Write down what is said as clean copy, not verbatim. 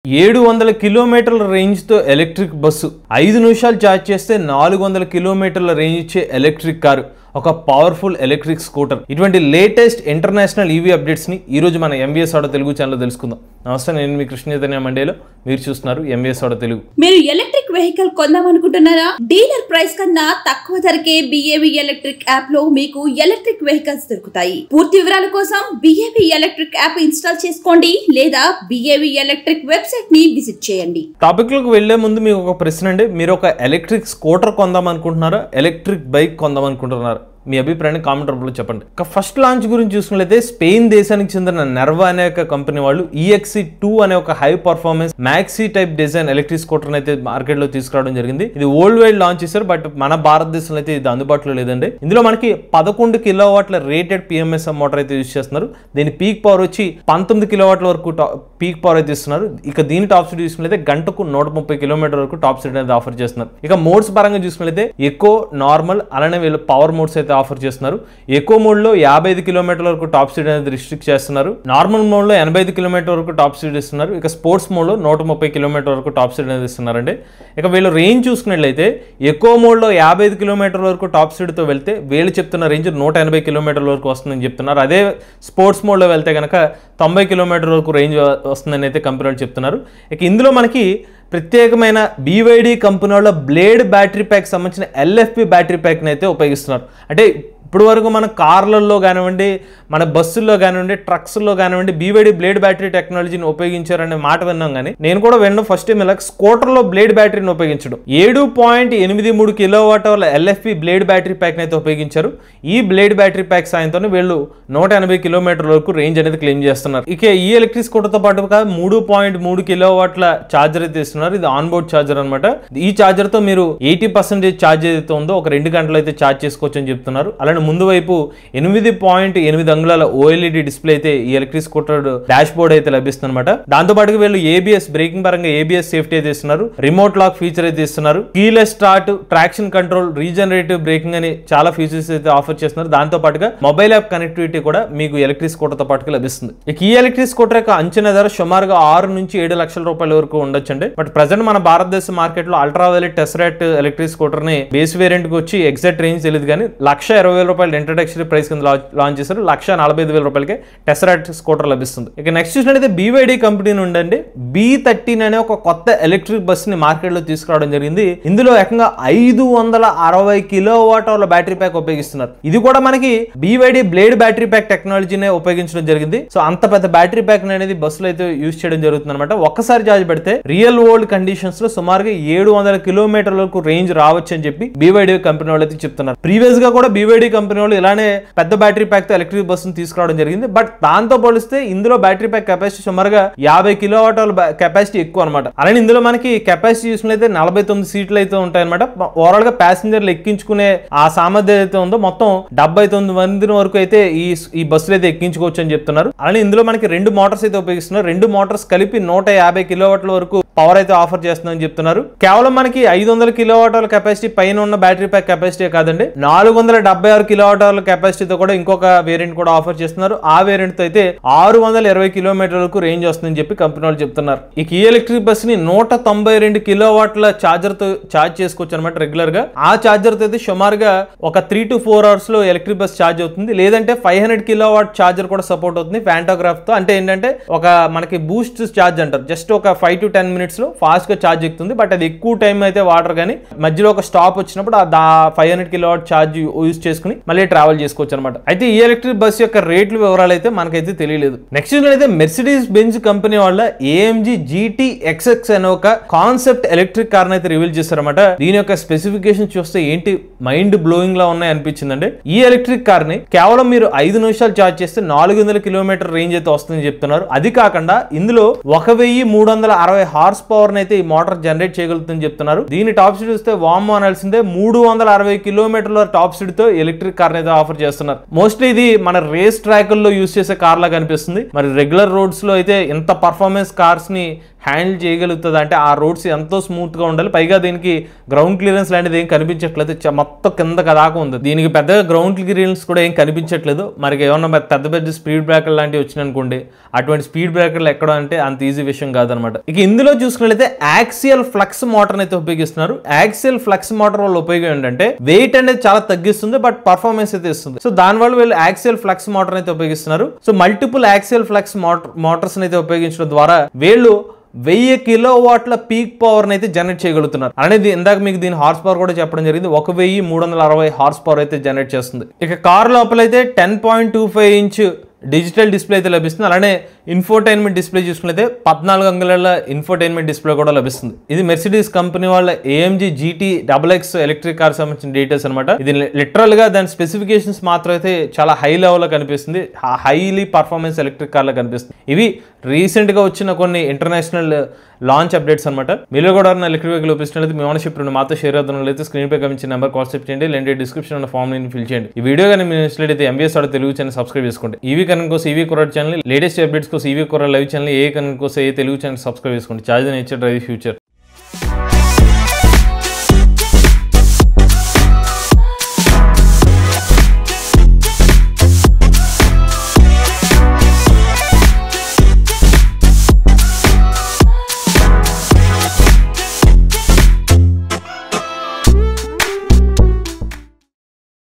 700 కిలోమీటర్ల రేంజ్ తో electric bus 5 నిమిషాలు ఛార్జ్ చేస్తే 400 కిలోమీటర్ల రేంజ్ ఇచ్చే ఎలక్ట్రిక్ కారు ఒక పవర్ఫుల్ ఎలక్ట్రిక్ స్కూటర్. ఇటువంటి లేటెస్ట్ ఇంటర్నేషనల్ ఈవీ అప్డేట్స్ ని ఈ రోజు మన ఎంవీఎస్ ఆటో తెలుగు ఛానల్లో తెలుసుకుందాం. నమస్తే, నేను మీ కృష్ణ చైతన్య మండేలో, మీరు చూస్తున్నారు ఎంవీఎస్ ఆటో తెలుగు. మీరు ఎలక్ట్రిక్ వెహికల్ కొందామనుకుంటున్నారా? డీలర్ ప్రైస్ కన్నా తక్కువ ధరకే BAV ఎలక్ట్రిక్ యాప్ లో మీకు ఎలక్ట్రిక్ వెహికల్స్ దొరుకుతాయి. పూర్తి వివరాల కోసం BAV ఎలక్ట్రిక్ యాప్ ఇన్స్టాల్ చేసుకోండి లేదా BAV ఎలక్ట్రిక్ వెబ్సైట్ ని విజిట్ చేయండి. టాపిక్ లోకి వెళ్లే ముందు మీకు ఒక ప్రశ్న అండి, మీరు ఒక ఎలక్ట్రిక్ స్కూటర్ కొందామనుకుంటున్నారా, ఎలక్ట్రిక్ బైక్ కొందామనుకుంటున్నారా? మీ అభిప్రాయాన్ని కామెంట్ రూపంలో చెప్పండి. ఫస్ట్ లాంచ్ గురించి చూసుకున్నట్లయితే స్పెయిన్ దేశానికి చెందిన నెర్వా అనే ఒక కంపెనీ వాళ్ళు EXE2 అనే ఒక high performance maxi type design electric scooter అయితే మార్కెట్ లో తీసుకురావడం జరిగింది. ఇది వరల్డ్ వైడ్ లాంచ్ చేశారు, బట్ మన భారతదేశంలో అయితే ఇది అందుబాటులో లేదండి. ఇందులో మనకి 11 కిలోవాట్ల రేటెడ్ PMS మోటార్ అయితే యూజ్ చేస్తున్నారు. దీని పీక్ పవర్ వచ్చి 19 కిలోవాట్ల వరకు పీక్ పవర్ అయితే ఇస్తున్నారు. ఇక దీని టాప్ స్పీడ్ చూసుకున్నట్లయితే గంటకు 130 కిలోమీటర్ వరకు టాప్ స్పీడ్ అనేది ఆఫర్ చేస్తున్నారు. ఇక మోడ్స్ పరంగా చూసుకున్నట్లయితే ఎకో, నార్మల్, అలానే వీళ్ళు పవర్ మోడ్స్ అయితే ఆఫర్ చేస్తున్నారు. ఎకో మోడ్ లో 55 కిలోమీటర్ల వరకు టాప్ స్పీడ్ అనేది రిస్ట్రిక్ట్ చేస్తున్నారు. నార్మల్ మోడ్ లో 85 కిలోమీటర్ వరకు టాప్ స్పీడ్ ఇస్తున్నారు. ఇక స్పోర్ట్స్ మోడ్ లో 130 కిలోమీటర్ వరకు టాప్ స్పీడ్ అనేది ఇస్తున్నారండి. ఇక వీళ్ళు రేంజ్ చూసుకున్నట్లయితే ఎకో మోడ్ లో 55 కిలోమీటర్ వరకు టాప్ స్పీడ్ తో వెళ్తే వీళ్ళు చెప్తున్న రేంజ్ 180 కిలోమీటర్ల వరకు వస్తుందని చెప్తున్నారు. అదే స్పోర్ట్స్ మోడ్ లో వెళ్తే కనుక 90 కిలోమీటర్ వరకు రేంజ్ వస్తుందని అయితే కంపెనీ చెప్తున్నారు. ఇక ఇందులో మనకి ప్రత్యేకమైన BYD కంపెనీ వాళ్ళ బ్లేడ్ బ్యాటరీ ప్యాక్ సంబంధించిన LFP బ్యాటరీ ప్యాక్ని అయితే ఉపయోగిస్తున్నారు. అంటే ఇప్పుడు వరకు మన కార్లలో కానివ్వండి, మన బస్సుల్లో కానివ్వండి, ట్రక్స్లో కానివ్వండి BYD బ్లేడ్ బ్యాటరీ టెక్నాలజీని ఉపయోగించారనే మాట విన్నాం. కానీ నేను కూడా విన్నాను ఫస్ట్ టైం ఇలా స్కూటర్లో బ్లేడ్ బ్యాటరీని ఉపయోగించడం. 7.83 కిలోవాట్ అవర్ల LFP బ్లేడ్ బ్యాటరీ ప్యాక్ని అయితే ఉపయోగించారు. ఈ బ్లేడ్ బ్యాటరీ ప్యాక్ సాయంతో వీళ్ళు 180 కిలోమీటర్ల వరకు రేంజ్ అనేది క్లెయిమ్ చేస్తున్నారు. ఇక ఈ ఎలక్ట్రిక్ స్కూటర్తో పాటు 3.3 కిలోవాట్ల ఛార్జర్ అయితే ఇస్తున్నారు. ఇది ఆన్ బోర్డ్ ఛార్జర్ అనమాట. ఈ ఛార్జర్ తో మీరు 80% ఛార్జ్ ఏదైతే ఉందో ఒక 2 గంటలు అయితే ఛార్జ్ చేసుకోవచ్చు అని చెప్తున్నారు. అలానే ముందు వైపు 8.8 అంగుళాల OLED డిస్ప్లే అయితే ఈ ఎలక్ట్రిక్ స్కూటర్ డాష్ బోర్డ్ అయితే లభిస్తుంది అనమాట. దాంతో పాటు వీళ్ళు ABS బ్రేకింగ్ పరంగా ABS సేఫ్టీ అయితే ఇస్తున్నారు. రిమోట్ లాక్ ఫీచర్ అయితే ఇస్తున్నారు. Keyless start, traction control, regenerative braking అని చాలా ఫీచర్స్ అయితే ఆఫర్ చేస్తున్నారు. దాంతో పాటుగా మొబైల్ యాప్ కనెక్టివిటీ కూడా మీకు ఎలక్ట్రిక్ స్కూటర్ తో పాటుగా లభిస్తుంది. ఇక ఈ ఎలక్ట్రిక్ స్కూటర్ యొక్క అంచనా ధర సుమారుగా 6 నుంచి 7 లక్షల రూపాయల వరకు ఉండొచ్చండి. బట్ ప్రజెంట్ మన భారతదేశ మార్కెట్ లో అల్ట్రావైలెట్ టెస్రాట్ ఎలక్ట్రిక్ స్కూటర్ ని బేస్ వేరియంట్ కి వచ్చి ఎగ్జాక్ట్ రేంజ్ తెలియదు కానీ 1,20,000 రూపాయలు ఇంట్రడక్టరీ ప్రైస్ కింద లాంచ్ చేశారు. 1,45,000 రూపాయలకే టెస్రాట్ స్కూటర్ లభిస్తుంది. ఇక నెక్స్ట్ చూసినట్లయితే BYD కంపెనీ నుండి B13 అనే ఒక కొత్త ఎలక్ట్రిక్ బస్ ని మార్కెట్ లో తీసుకురావడం జరిగింది. ఇందులో ఏకంగా 560 కిలోవాట్ అవర్ల బ్యాటరీ ప్యాక్ ఉపయోగిస్తున్నారు. ఇది కూడా మనకి BYD బ్లేడ్ బ్యాటరీ ప్యాక్ టెక్నాలజీనే ఉపయోగించడం జరిగింది. సో అంత పెద్ద బ్యాటరీ ప్యాక్ అనేది బస్సులో అయితే యూజ్ చేయడం జరుగుతుంది అనమాట. ఒక్కసారి ఛార్జ్ పెడితే రియల్ వరల్డ్ కండిషన్స్ లో సుమారుగా 700 కిలోమీటర్ల వరకు రేంజ్ రావచ్చు అని చెప్పి BYD కంపెనీ వాళ్ళు అయితే చెప్తున్నారు. ప్రీవియస్ గా కూడా BYD కంపెనీ వాళ్ళు ఇలానే పెద్ద బ్యాటరీ ప్యాక్ తో ఎలక్ట్రిక్ బస్సును తీసుకురావడం జరిగింది. బట్ దాంతో పోలిస్తే ఇందులో బ్యాటరీ ప్యాక్ కెపాసిటీ సుమారుగా 50 కిలోవాట్ కెపాసిటీ ఎక్కువ అనమాట. అలానే ఇందులో మనకి కెపాసిటీ చూసినట్లయితే 49 సీట్లు అయితే ఉంటాయి అనమాట. ఓవరాల్ గా ప్యాసింజర్లు ఎక్కించుకునే ఆ సామర్థ్యం అయితే ఉందో మొత్తం 79 మంది వరకు అయితే ఈ బస్సులు అయితే ఎక్కించుకోవచ్చు అని చెప్తున్నారు. అలానే ఇందులో మనకి 2 మోటార్స్ అయితే ఉపయోగిస్తున్నారు. 2 మోటార్స్ కలిపి 150 కిలోవాట్ల వరకు పవర్ అయితే ఆఫర్ చేస్తుందని చెప్తున్నారు. కేవలం మనకి 500 కిలోవాట్ అవర్ కెపాసిటీ పైన ఉన్న బ్యాటరీ ప్యాక్ కెపాసిటీ కాదండి, 476 కిలోవాట్ అవర్ కెపాసిటీతో కూడా ఇంకొక వేరియంట్ కూడా ఆఫర్ చేస్తున్నారు. ఆ వేరియంట్ తో అయితే 620 కిలోమీటర్ల వరకు రేంజ్ వస్తుందని చెప్పి కంపెనీ వాళ్ళు చెప్తున్నారు. ఇక ఈ ఎలక్ట్రిక్ బస్ ని 192 కిలోవాట్ల ఛార్జర్ తో ఛార్జ్ చేసుకోవచ్చు అనమాట రెగ్యులర్ గా. ఆ ఛార్జర్ తో అయితే సుమారుగా ఒక 3 to 4 అవర్స్ లో ఎలక్ట్రిక్ బస్ ఛార్జ్ అవుతుంది. లేదంటే 500 కిలోవాట్ ఛార్జర్ కూడా సపోర్ట్ అవుతుంది ఫ్యాంటోగ్రాఫ్ తో. అంటే ఏంటంటే ఒక మనకి బూస్ట్ ఛార్జ్ అంటారు, జస్ట్ ఒక 5 to 10 మినిట్స్ లో ఫాస్ట్ గా ఛార్జ్ ఎక్కుతుంది. బట్ అది ఎక్కువ టైం అయితే వాటర్ కానీ మధ్యలో ఒక స్టాప్ వచ్చినప్పుడు ఆ 500 కిలోవాట్ ఛార్జ్ యూజ్ చేసుకుని మళ్ళీ ట్రావెల్ చేసుకోవచ్చు అనమాట. అయితే ఈ ఎలక్ట్రిక్ బస్ యొక్క రేట్లు వివరాలు అయితే మనకైతే తెలియలేదు. నెక్స్ట్ అయితే మెర్సిడీస్ బెంజ్ కంపెనీ వాళ్ళ AMG GT XX అనే ఒక కాన్సెప్ట్ ఎలక్ట్రిక్ కార్ అయితే రివీల్ చేశారన్నమాట. దీని యొక్క స్పెసిఫికేషన్ చూస్తే ఏంటి మైండ్ బ్లోయింగ్ లా ఉన్నాయి అనిపించిందండి. ఈ ఎలక్ట్రిక్ కార్ ని కేవలం మీరు 5 నిమిషాలు ఛార్జ్ చేస్తే 400 కిలోమీటర్ రేంజ్ అయితే వస్తుందని చెప్తున్నారు. అది కాకుండా ఇందులో 1360 హార్స్ పవర్ అయితే ఈ మోటార్ జనరేట్ చేయగలుగుతుందని చెప్తున్నారు. దీని టాప్ స్పీడ్ చూస్తే వామ్ అనాల్సిందే 360 కిలోమీటర్ల టాప్ స్పీడ్ తో ఎలక్ట్రిక్ కార్ అయితే ఆఫర్ చేస్తున్నారు. మోస్ట్లీ ఇది మన రేస్ ట్రాక్ లో యూజ్ చేసే కార్ లాగా అనిపిస్తుంది. మరి రెగ్యులర్ రోడ్స్ లో అయితే ఇంత పర్ఫార్మెన్స్ కార్స్ ని హ్యాండిల్ చేయగలుగుతుంది అంటే ఆ రోడ్స్ ఎంతో స్మూత్గా ఉండాలి. పైగా దీనికి గ్రౌండ్ క్లియరెన్స్ లాంటిది ఏం కనిపించట్లేదు, మొత్తం కిందకి దాకా ఉంది. దీనికి పెద్దగా గ్రౌండ్ క్లియరెన్స్ కూడా ఏం కనిపించట్లేదు. మరి ఏమన్నా పెద్ద పెద్ద స్పీడ్ బ్రేకర్ లాంటివి వచ్చినాయి అనుకోండి, అటువంటి స్పీడ్ బ్రేకర్లు ఎక్కడ అంటే అంత ఈజీ విషయం కాదనమాట. ఇక ఇందులో చూసుకున్నట్లయితే యాక్సియల్ ఫ్లక్స్ మోటార్ అయితే ఉపయోగిస్తున్నారు. యాక్సియల్ ఫ్లక్స్ మోటార్ వల్ల ఉపయోగం ఏంటంటే వెయిట్ అనేది చాలా తగ్గిస్తుంది, బట్ పర్ఫార్మెన్స్ అయితే ఇస్తుంది. సో దానివల్ల వీళ్ళు యాక్సియల్ ఫ్లక్స్ మోటార్ అయితే ఉపయోగిస్తున్నారు. So multiple axial flux Motors అయితే ఉపయోగించడం ద్వారా వీళ్ళు 1000 కిలోవాట్ల పీక్ పవర్ అయితే జనరేట్ చేయగలుగుతున్నారు. అనేది ఇందాక మీకు దీని హార్స్ పవర్ కూడా చెప్పడం జరిగింది. 1360 హార్స్ పవర్ అయితే జనరేట్ చేస్తుంది. ఇక కార్ లోపల అయితే 10.25 ఇంచ్ డిజిటల్ డిస్ప్లే అయితే లభిస్తుంది. అలానే ఇన్ఫోటైన్మెంట్ డిస్ప్లే చూసుకున్నైతే 14 అంగుళాల ఇన్ఫోటైన్మెంట్ డిస్ప్లే కూడా లభిస్తుంది. ఇది మెర్సిడీస్ కంపెనీ వాళ్ళ AMG GT XX electric car సంబంధించిన డీటెయిల్స్ అనమాట. ఇది లిటరల్ గా దాని స్పెసిఫికేషన్స్ మాత్రం అయితే చాలా హై లెవెల్ లో కనిపిస్తుంది, హైలీ పర్ఫార్మెన్స్ ఎలక్ట్రిక్ కార్ లా కనిపిస్తుంది. ఇవి రీసెంట్ గా వచ్చిన కొన్ని ఇంటర్నేషనల్ లాంచ్ అప్డేట్స్ అనమాట. మీరు కూడా ఎలక్ట్రిక్ వెహికల్ ఉపయోగించినట్లయితే మీ ఓనర్షిప్ మాతో షేర్ అవుతున్నట్లయితే స్క్రీన్ పై కనిపించిన నెంబర్ కాన్సెప్ట్ చేయండి, లేదంటే డిస్క్రిప్షన్ ఉన్న ఫామ్ ని ఫిల్ చేయండి. ఈ వీడియో కానీ మీరు నచ్చినట్లయితే MBS తెలుగు ఛానల్ సబ్స్క్రైబ్ చేసుకోండి. ఈవీ కరెంట్ కోసం ఈవీ కొరడ్ ఛానల్, లేటెస్ట్ అప్డేట్స్ కోసం ఈవీ కొరడ్ లైవ్ ఛానల్, ఏ కరెంట్ కోసం ఏ తెలుగు ఛానల్ సబ్స్క్రైబ్ చేసుకోండి. Charge nature drive future.